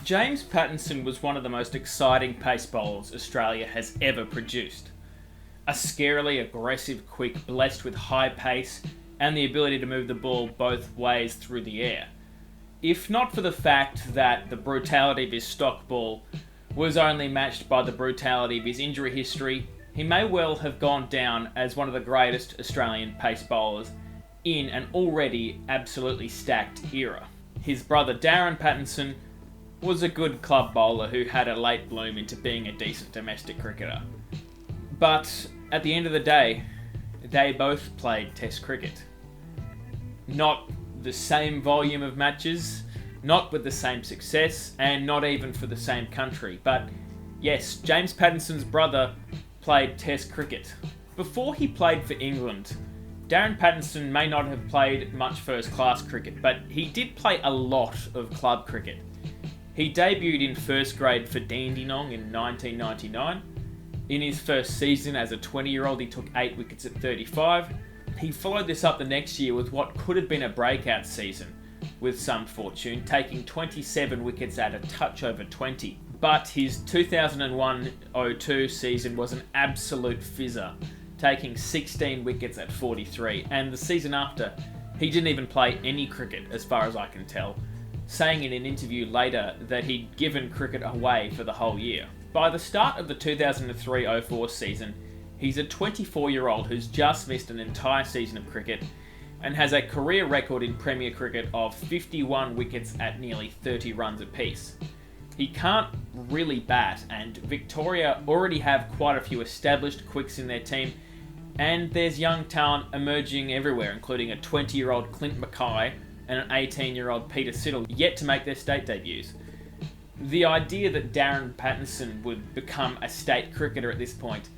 James Pattinson was one of the most exciting pace bowlers Australia has ever produced. A scarily aggressive, quick, blessed with high pace and the ability to move the ball both ways through the air. If not for the fact that the brutality of his stock ball was only matched by the brutality of his injury history, he may well have gone down as one of the greatest Australian pace bowlers in an already absolutely stacked era. His brother Darren Pattinson was a good club bowler who had a late bloom into being a decent domestic cricketer. But at the end of the day, they both played Test cricket. Not the same volume of matches, not with the same success, and not even for the same country. But yes, James Pattinson's brother played Test cricket. Before he played for England, Darren Pattinson may not have played much first-class cricket, but he did play a lot of club cricket. He debuted in first grade for Dandenong in 1999. In his first season as a 20-year-old, he took 8 wickets at 35. He followed this up the next year with what could have been a breakout season, with some fortune, taking 27 wickets at a touch over 20. But his 2001-02 season was an absolute fizzer, taking 16 wickets at 43. And the season after, he didn't even play any cricket, as far as I can tell, saying in an interview later that he'd given cricket away for the whole year. By the start of the 2003-04 season, he's a 24-year-old who's just missed an entire season of cricket and has a career record in Premier Cricket of 51 wickets at nearly 30 runs apiece. He can't really bat, and Victoria already have quite a few established quicks in their team, and there's young talent emerging everywhere, including a 20-year-old Clint Mackay and an 18-year-old Peter Siddle yet to make their state debuts. The idea that Darren Pattinson would become a state cricketer at this point,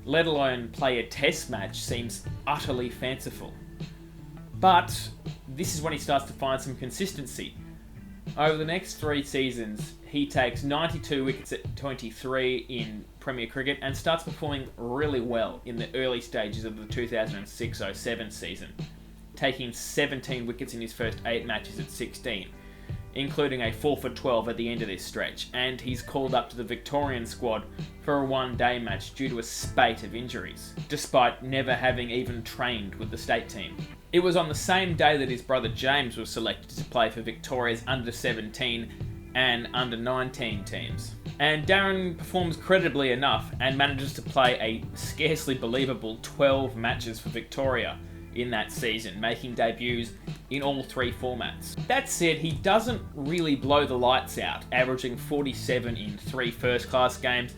let alone play a test match, seems utterly fanciful. But this is when he starts to find some consistency. Over the next 3 seasons, he takes 92 wickets at 23 in Premier Cricket and starts performing really well in the early stages of the 2006-07 season, taking 17 wickets in his first 8 matches at 16, including a 4 for 12 at the end of this stretch, and he's called up to the Victorian squad for a one-day match due to a spate of injuries, despite never having even trained with the state team. It was on the same day that his brother James was selected to play for Victoria's under-17 and under-19 teams. And Darren performs creditably enough and manages to play a scarcely believable 12 matches for Victoria in that season, making debuts in all 3 formats. That said, he doesn't really blow the lights out, averaging 47 in 3 first-class games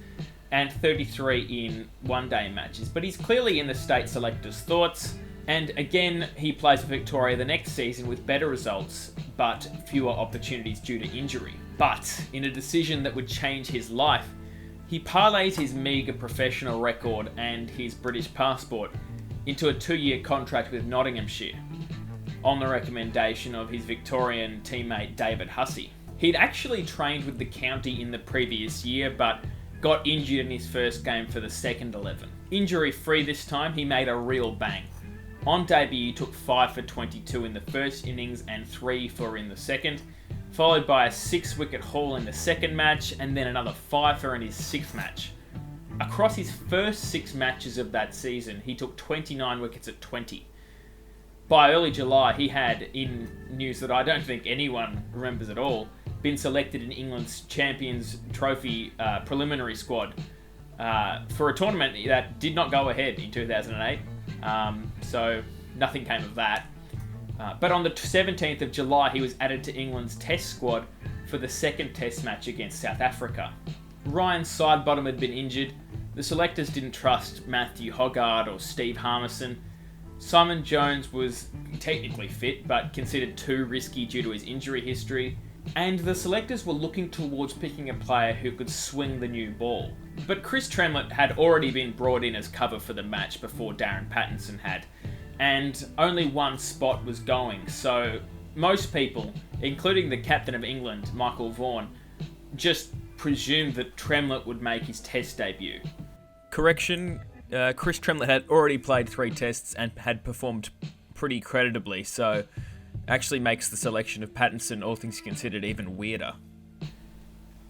and 33 in one-day matches, but he's clearly in the state selector's thoughts, and again, he plays for Victoria the next season with better results, but fewer opportunities due to injury. But in a decision that would change his life, he parlays his meagre professional record and his British passport into a 2-year contract with Nottinghamshire, on the recommendation of his Victorian teammate David Hussey. He'd actually trained with the county in the previous year, but got injured in his first game for the second 11. Injury-free this time, he made a real bang. On debut, he took 5 for 22 in the first innings and 3 for in the second, followed by a 6-wicket haul in the second match, and then another 5 for in his 6th match. Across his first 6 matches of that season, he took 29 wickets at 20. By early July, he had, in news that I don't think anyone remembers at all, been selected in England's Champions Trophy preliminary squad for a tournament that did not go ahead in 2008, so nothing came of that. But on the 17th of July, he was added to England's Test squad for the second Test match against South Africa. Ryan Sidebottom had been injured. The selectors didn't trust Matthew Hoggard or Steve Harmison. Simon Jones was technically fit, but considered too risky due to his injury history. And the selectors were looking towards picking a player who could swing the new ball. But Chris Tremlett had already been brought in as cover for the match before Darren Pattinson had, and only one spot was going, so most people, including the captain of England, Michael Vaughan, just presumed that Tremlett would make his Test debut. Correction, Chris Tremlett had already played 3 tests and had performed pretty creditably, so actually makes the selection of Pattinson, all things considered, even weirder.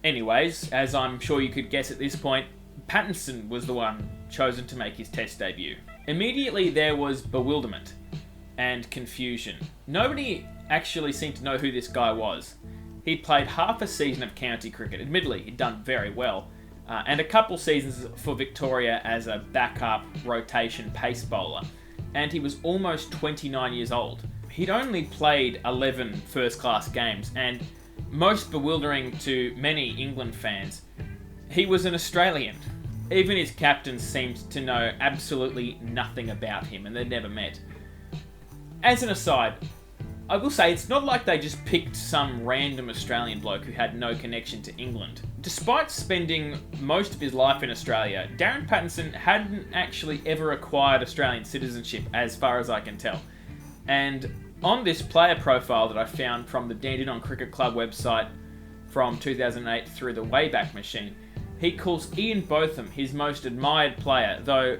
Anyways, as I'm sure you could guess at this point, Pattinson was the one chosen to make his Test debut. Immediately there was bewilderment and confusion. Nobody actually seemed to know who this guy was. He'd played half a season of county cricket. Admittedly, he'd done very well. And a couple seasons for Victoria as a backup rotation pace bowler. And he was almost 29 years old. He'd only played 11 first-class games, and most bewildering to many England fans, he was an Australian. Even his captain seemed to know absolutely nothing about him, and they'd never met. As an aside, I will say it's not like they just picked some random Australian bloke who had no connection to England. Despite spending most of his life in Australia, Darren Pattinson hadn't actually ever acquired Australian citizenship, as far as I can tell. And on this player profile that I found from the Dandenong Cricket Club website from 2008 through the Wayback Machine, he calls Ian Botham his most admired player, though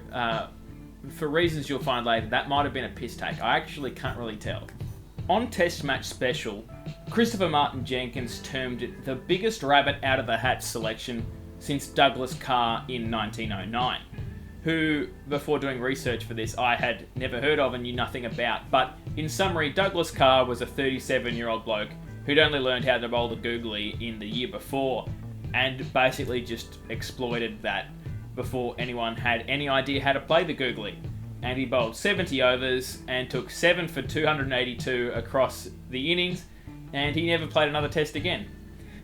for reasons you'll find later, that might have been a piss take. I actually can't really tell. On Test Match Special, Christopher Martin Jenkins termed it the biggest rabbit out of the hat selection since Douglas Carr in 1909, who, before doing research for this, I had never heard of and knew nothing about. But in summary, Douglas Carr was a 37-year-old bloke who'd only learned how to bowl the googly in the year before, and basically just exploited that before anyone had any idea how to play the googly. And he bowled 70 overs and took 7 for 282 across the innings, and he never played another Test again.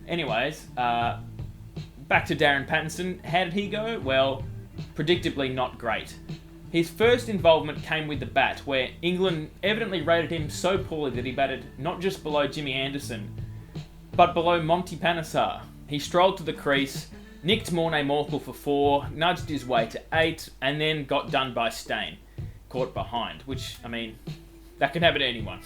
Anyways, back to Darren Pattinson. How did he go? Well, predictably not great. His first involvement came with the bat, where England evidently rated him so poorly that he batted not just below Jimmy Anderson, but below Monty Panesar. He strolled to the crease, nicked Morne Morkel for 4, nudged his way to 8, and then got done by Stain, caught behind, which, I mean, that can happen to anyone.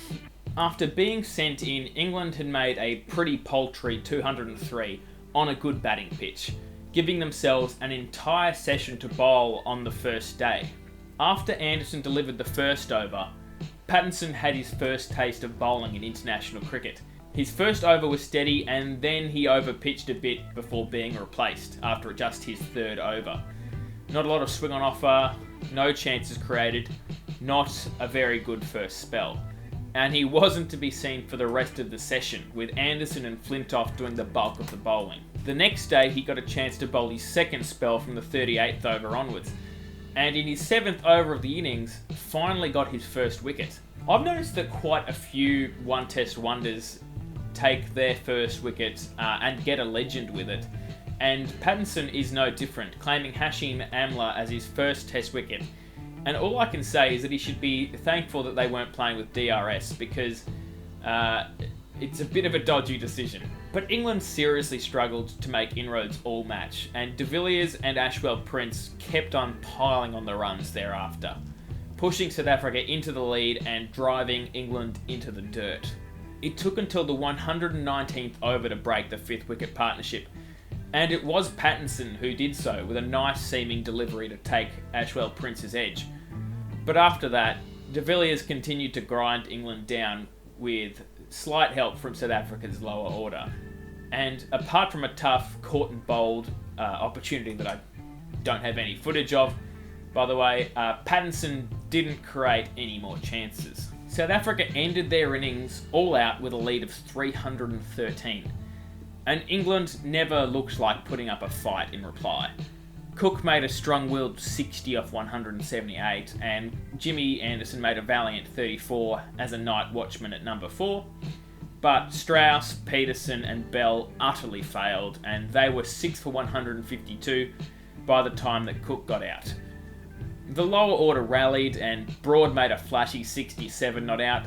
After being sent in, England had made a pretty paltry 203 on a good batting pitch, giving themselves an entire session to bowl on the first day. After Anderson delivered the first over, Pattinson had his first taste of bowling in international cricket. His first over was steady, and then he overpitched a bit before being replaced after just his third over. Not a lot of swing on offer, no chances created, not a very good first spell. And he wasn't to be seen for the rest of the session, with Anderson and Flintoff doing the bulk of the bowling. The next day he got a chance to bowl his second spell from the 38th over onwards, and in his 7th over of the innings, finally got his first wicket. I've noticed that quite a few one-test wonders take their first wicket and get a legend with it, and Pattinson is no different, claiming Hashim Amla as his first Test wicket. And all I can say is that he should be thankful that they weren't playing with DRS, because it's a bit of a dodgy decision. But England seriously struggled to make inroads all match, and de Villiers and Ashwell Prince kept on piling on the runs thereafter, pushing South Africa into the lead and driving England into the dirt. It took until the 119th over to break the 5th wicket partnership, and it was Pattinson who did so with a nice seeming delivery to take Ashwell Prince's edge. But after that, de Villiers continued to grind England down with slight help from South Africa's lower order. And apart from a tough caught and bowled opportunity that I don't have any footage of, by the way, Pattinson didn't create any more chances. South Africa ended their innings all out with a lead of 313. And England never looked like putting up a fight in reply. Cook made a strong-willed 60 off 178, and Jimmy Anderson made a valiant 34 as a night watchman at number 4. But Strauss, Peterson and Bell utterly failed, and they were 6 for 152 by the time that Cook got out. The lower order rallied, and Broad made a flashy 67 not out,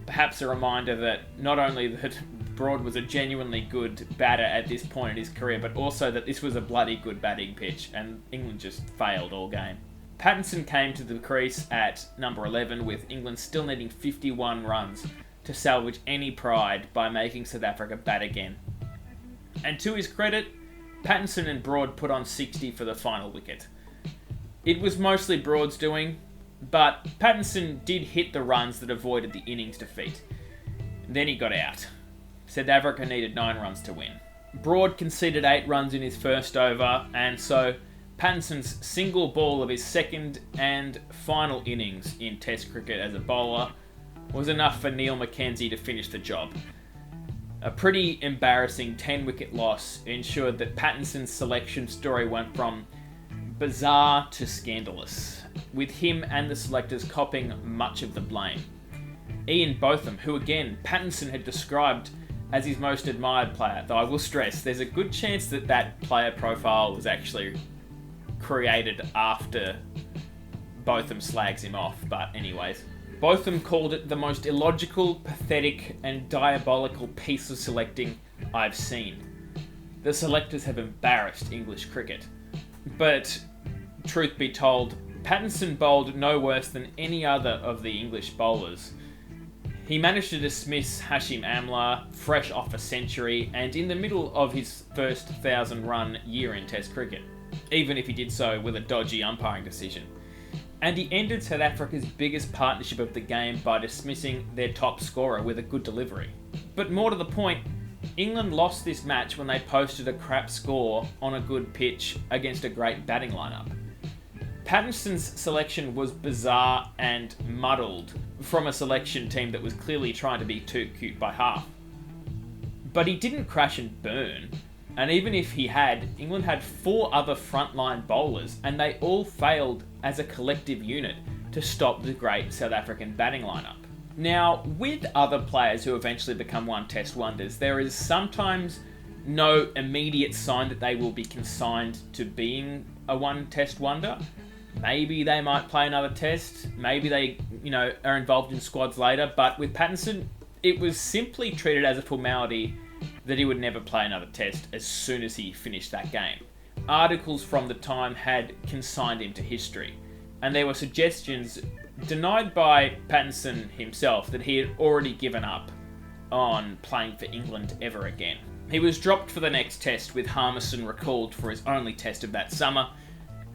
perhaps a reminder that not only that Broad was a genuinely good batter at this point in his career, but also that this was a bloody good batting pitch, and England just failed all game. Pattinson came to the crease at number 11, with England still needing 51 runs to salvage any pride by making South Africa bat again. And to his credit, Pattinson and Broad put on 60 for the final wicket. It was mostly Broad's doing, but Pattinson did hit the runs that avoided the innings defeat. Then he got out. South Africa needed 9 runs to win. Broad conceded 8 runs in his first over, and so Pattinson's single ball of his second and final innings in Test cricket as a bowler was enough for Neil Mackenzie to finish the job. A pretty embarrassing 10-wicket loss ensured that Pattinson's selection story went from bizarre to scandalous, with him and the selectors copping much of the blame. Ian Botham, who again Pattinson had described as his most admired player, though I will stress there's a good chance that that player profile was actually created after Botham slags him off, but anyways. Botham called it the most illogical, pathetic and diabolical piece of selecting I've seen. The selectors have embarrassed English cricket. But, truth be told, Pattinson bowled no worse than any other of the English bowlers. He managed to dismiss Hashim Amla, fresh off a century, and in the middle of his first 1,000-run year in Test cricket, even if he did so with a dodgy umpiring decision. And he ended South Africa's biggest partnership of the game by dismissing their top scorer with a good delivery. But more to the point, England lost this match when they posted a crap score on a good pitch against a great batting lineup. Pattinson's selection was bizarre and muddled from a selection team that was clearly trying to be too cute by half. But he didn't crash and burn, and even if he had, England had 4 other frontline bowlers and they all failed as a collective unit to stop the great South African batting lineup. Now, with other players who eventually become one-test wonders, there is sometimes no immediate sign that they will be consigned to being a one-test wonder. Maybe they might play another test, maybe they, are involved in squads later, but with Pattinson, it was simply treated as a formality that he would never play another test as soon as he finished that game. Articles from the time had consigned him to history, and there were suggestions denied by Pattinson himself that he had already given up on playing for England ever again. He was dropped for the next test, with Harmison recalled for his only test of that summer,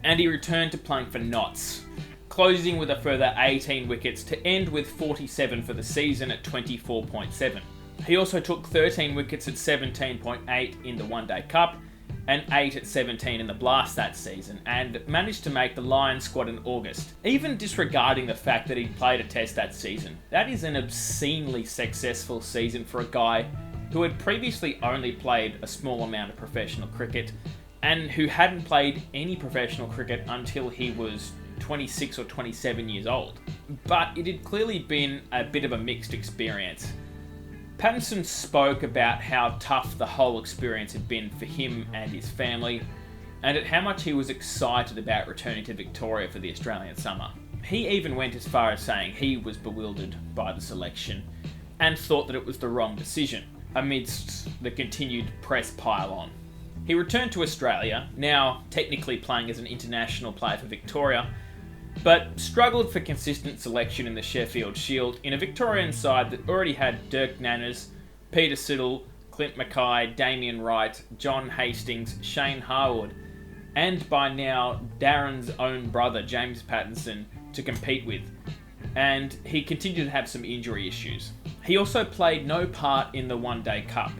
and he returned to playing for Notts, closing with a further 18 wickets to end with 47 for the season at 24.7. He also took 13 wickets at 17.8 in the One Day Cup and 8 at 17 in the Blast that season, and managed to make the Lions squad in August. Even disregarding the fact that he'd played a test that season, that is an obscenely successful season for a guy who had previously only played a small amount of professional cricket and who hadn't played any professional cricket until he was 26 or 27 years old. But it had clearly been a bit of a mixed experience. Pattinson spoke about how tough the whole experience had been for him and his family, and at how much he was excited about returning to Victoria for the Australian summer. He even went as far as saying he was bewildered by the selection and thought that it was the wrong decision, amidst the continued press pile-on. He returned to Australia, now technically playing as an international player for Victoria, but struggled for consistent selection in the Sheffield Shield in a Victorian side that already had Dirk Nanners, Peter Siddle, Clint Mackay, Damien Wright, John Hastings, Shane Harwood, and by now Darren's own brother James Pattinson to compete with, and he continued to have some injury issues. He also played no part in the One Day Cup,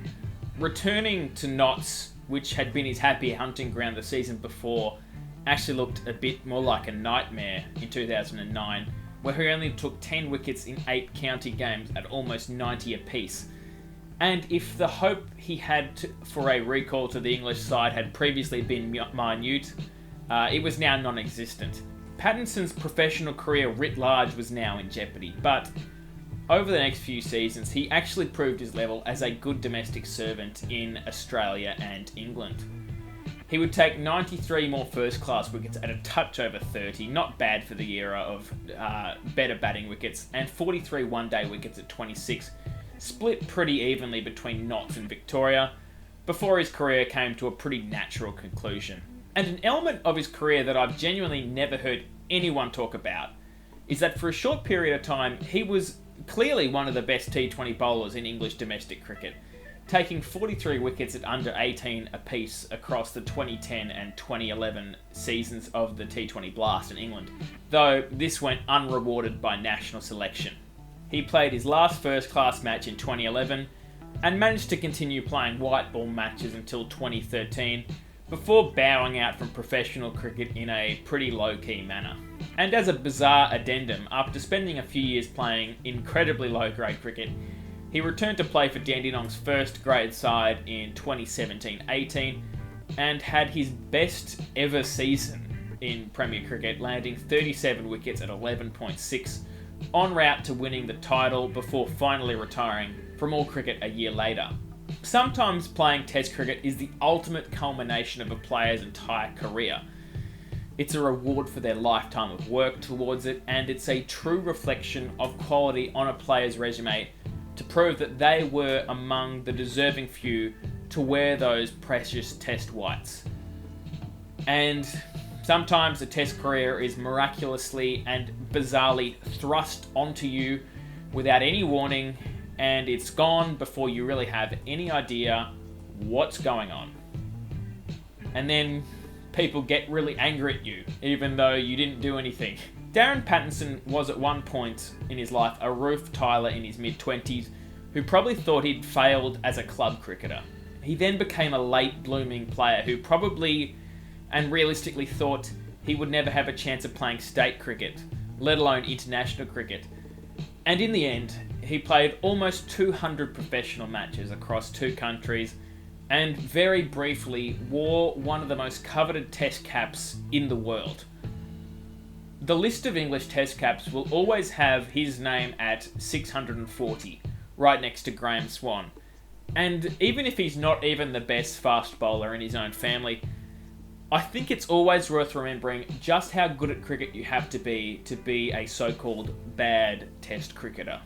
returning to Notts, which had been his happy hunting ground the season before, actually looked a bit more like a nightmare in 2009, where he only took 10 wickets in 8 county games at almost 90 apiece. And if the hope he had for a recall to the English side had previously been minute, it was now non-existent. Pattinson's professional career writ large was now in jeopardy, but over the next few seasons he actually proved his level as a good domestic servant in Australia and England. He would take 93 more first-class wickets at a touch over 30, not bad for the era of better batting wickets, and 43 one-day wickets at 26, split pretty evenly between Notts and Victoria, before his career came to a pretty natural conclusion. And an element of his career that I've genuinely never heard anyone talk about is that for a short period of time, he was clearly one of the best T20 bowlers in English domestic cricket, taking 43 wickets at under 18 apiece across the 2010 and 2011 seasons of the T20 Blast in England, though this went unrewarded by national selection. He played his last first-class match in 2011, and managed to continue playing white ball matches until 2013, before bowing out from professional cricket in a pretty low-key manner. And as a bizarre addendum, after spending a few years playing incredibly low-grade cricket, he returned to play for Dandenong's first grade side in 2017-18 and had his best ever season in Premier Cricket, landing 37 wickets at 11.6, en route to winning the title before finally retiring from all cricket a year later. Sometimes playing Test cricket is the ultimate culmination of a player's entire career. It's a reward for their lifetime of work towards it, and it's a true reflection of quality on a player's resume to prove that they were among the deserving few to wear those precious Test whites. And sometimes a Test career is miraculously and bizarrely thrust onto you without any warning, and it's gone before you really have any idea what's going on. And then people get really angry at you, even though you didn't do anything. Darren Pattinson was at one point in his life a roof tiler in his mid-20s who probably thought he'd failed as a club cricketer. He then became a late blooming player who probably and realistically thought he would never have a chance of playing state cricket, let alone international cricket. And in the end, he played almost 200 professional matches across 2 countries and very briefly wore one of the most coveted Test caps in the world. The list of English Test caps will always have his name at 640, right next to Graham Swan. And even if he's not even the best fast bowler in his own family, I think it's always worth remembering just how good at cricket you have to be a so-called bad Test cricketer.